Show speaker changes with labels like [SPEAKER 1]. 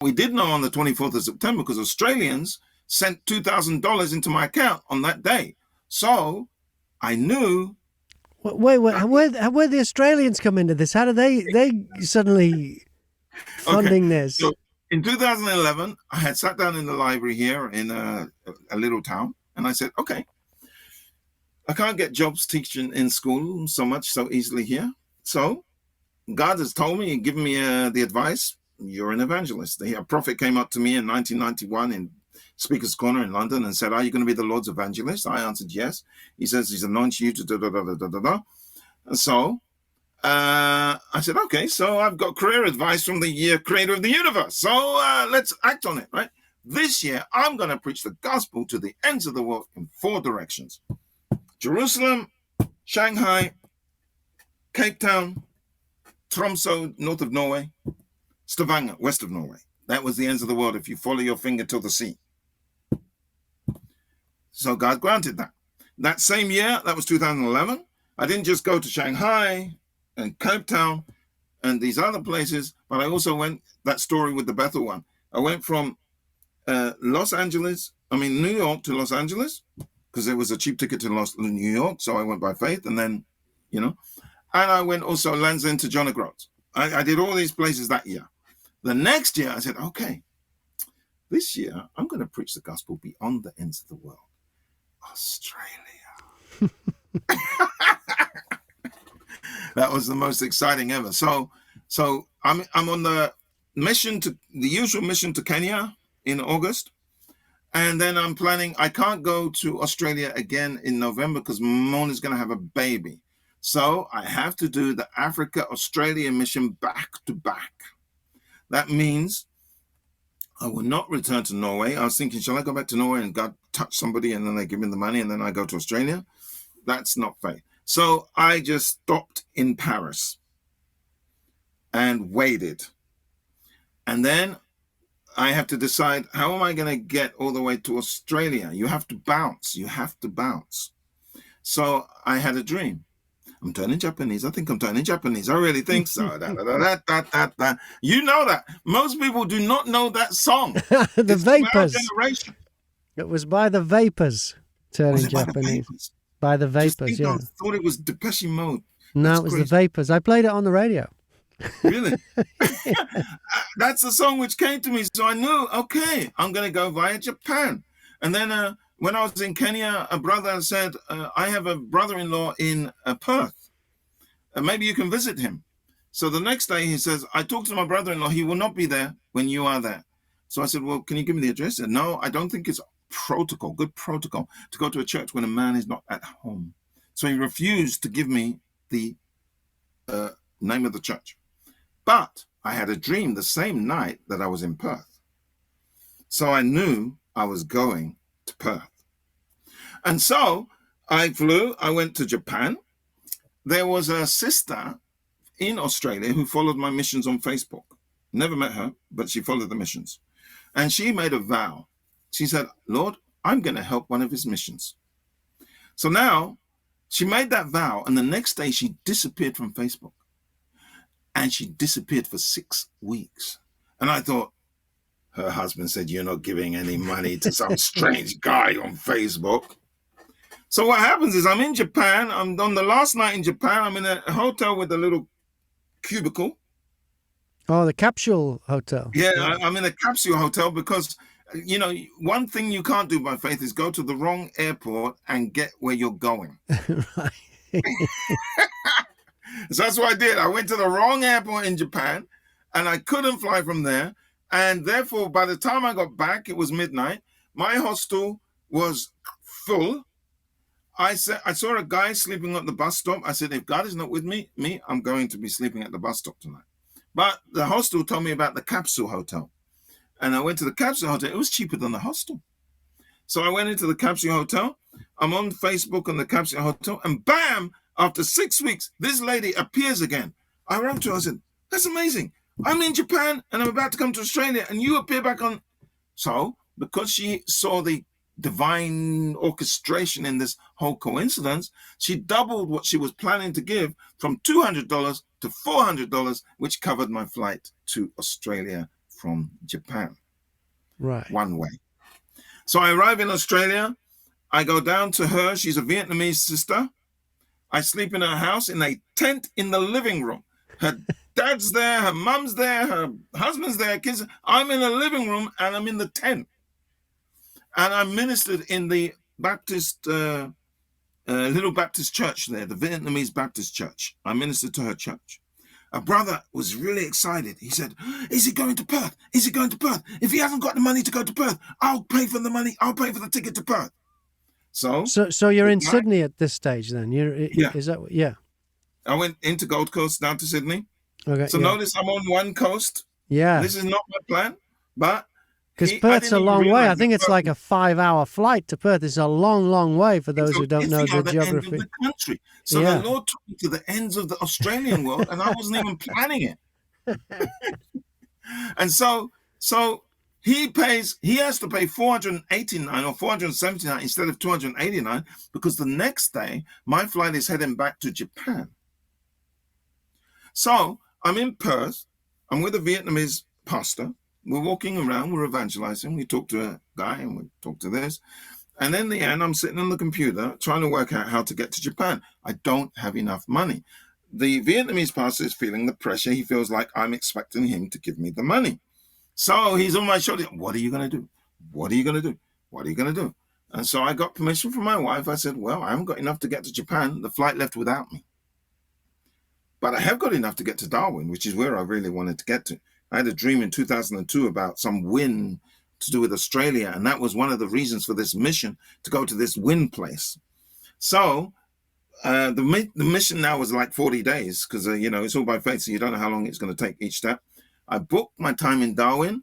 [SPEAKER 1] we did know on the 24th of September because Australians sent $2,000 into my account on that day. So I knew.
[SPEAKER 2] Wait, where the Australians come into this? How do they suddenly funding this?
[SPEAKER 1] So in 2011, I had sat down in the library here in a little town, and I said, okay, I can't get jobs teaching in school so easily here. So God has told me and given me the advice, you're an evangelist. A prophet came up to me in 1991 in Speaker's Corner in London and said, are you going to be the Lord's evangelist? I answered yes. He says he's anointed you to da-da-da-da-da-da. And so I said, okay, so I've got career advice from the creator of the universe. So let's act on it, right? This year, I'm going to preach the gospel to the ends of the world in 4 directions. Jerusalem, Shanghai, Cape Town, Tromsø, north of Norway, Stavanger, west of Norway. That was the ends of the world if you follow your finger till the sea. So God granted that. That same year, that was 2011, I didn't just go to Shanghai and Cape Town and these other places, but I also went, that story with the Bethel one, I went from New York to Los Angeles, because there was a cheap ticket to New York, so I went by faith, and then, and I went also Land's End to John O'Groats. I did all these places that year. The next year, I said, okay, this year, I'm going to preach the gospel beyond the ends of the world. Australia. That was the most exciting ever. So I'm on the usual mission to Kenya in August. And then I'm planning, I can't go to Australia again in November because Mona's going to have a baby. So I have to do the Africa-Australia mission back to back. That means I will not return to Norway. I was thinking, shall I go back to Norway and God touch somebody and then they give me the money and then I go to Australia? That's not faith. So I just stopped in Paris and waited. And then I have to decide, how am I going to get all the way to Australia? You have to bounce. So I had a dream. I'm turning Japanese. I think I'm turning Japanese. I really think so. You know that. Most people do not know that song.
[SPEAKER 2] The Vapors. It was by the Vapors turning Japanese. By the Vapors, yeah.
[SPEAKER 1] I thought it was Depeche Mode.
[SPEAKER 2] No, it was the Vapors. I played it on the radio.
[SPEAKER 1] Really? That's the song which came to me. So I knew, okay, I'm going to go via Japan. And then when I was in Kenya, a brother said, I have a brother-in-law in Perth. Maybe you can visit him. So the next day he says, I talked to my brother-in-law. He will not be there when you are there. So I said, well, can you give me the address? He said, no, I don't think it's good protocol to go to a church when a man is not at home. So he refused to give me the name of the church. But I had a dream the same night that I was in Perth. So I knew I was going to Perth. And so I went to Japan. There was a sister in Australia who followed my missions on Facebook. Never met her, but she followed the missions. And she made a vow. She said, Lord, I'm going to help one of his missions. So now she made that vow, and the next day she disappeared from Facebook. And she disappeared for 6 weeks. And I thought, her husband said, you're not giving any money to some strange guy on Facebook. So what happens is I'm in Japan. I'm on the last night in Japan. I'm in a hotel with a little cubicle.
[SPEAKER 2] Oh, the capsule hotel.
[SPEAKER 1] Yeah, I'm in a capsule hotel because, one thing you can't do by faith is go to the wrong airport and get where you're going.
[SPEAKER 2] Right.
[SPEAKER 1] So that's what I did. I went to the wrong airport in Japan and I couldn't fly from there. And therefore, by the time I got back, it was midnight. My hostel was full. I saw a guy sleeping at the bus stop. I said, if God is not with me, I'm going to be sleeping at the bus stop tonight. But the hostel told me about the capsule hotel. And I went to the capsule hotel. It was cheaper than the hostel. So I went into the capsule hotel. I'm on Facebook on the capsule hotel. And bam, after 6 weeks, this lady appears again. I wrote to her. I said, that's amazing. I'm in Japan and I'm about to come to Australia and you appear back on. So because she saw the divine orchestration in this whole coincidence, she doubled what she was planning to give from $200 to $400, which covered my flight to Australia from Japan,
[SPEAKER 2] Right.
[SPEAKER 1] one way. So I arrive in Australia. I go down to her. She's a Vietnamese sister. I sleep in her house in a tent in the living room. Her dad's there, her mum's there, her husband's there, kids. I'm in the living room and I'm in the tent. And I ministered in the Baptist, little Baptist church there, the Vietnamese Baptist church. I ministered to her church. A brother was really excited. He said, is he going to Perth? Is he going to Perth? If he hasn't got the money to go to Perth, I'll pay for the money. I'll pay for the ticket to Perth.
[SPEAKER 2] So you're in Sydney at this stage then?
[SPEAKER 1] Yeah.
[SPEAKER 2] Is that, yeah.
[SPEAKER 1] I went into Gold Coast down to Sydney.
[SPEAKER 2] Okay.
[SPEAKER 1] So notice I'm on one coast.
[SPEAKER 2] Yeah.
[SPEAKER 1] This is not my plan, but
[SPEAKER 2] because Perth's a long way. I think it's like a 5-hour flight to Perth. It's a long, long way for those who don't know the geography.
[SPEAKER 1] End of the country. So the Lord took me to the ends of the Australian world, and I wasn't even planning it. And so he has to pay 489 or 479 instead of 289 because the next day my flight is heading back to Japan. So I'm in Perth. I'm with a Vietnamese pastor. We're walking around. We're evangelizing. We talk to a guy and we talk to this. And in the end, I'm sitting on the computer trying to work out how to get to Japan. I don't have enough money. The Vietnamese pastor is feeling the pressure. He feels like I'm expecting him to give me the money. So he's on my shoulder. What are you going to do? What are you going to do? What are you going to do? And so I got permission from my wife. I said, well, I haven't got enough to get to Japan. The flight left without me. But I have got enough to get to Darwin, which is where I really wanted to get to. I had a dream in 2002 about some wind to do with Australia. And that was one of the reasons for this mission, to go to this wind place. So the mission now was like 40 days because, it's all by faith. So you don't know how long it's going to take each step. I booked my time in Darwin.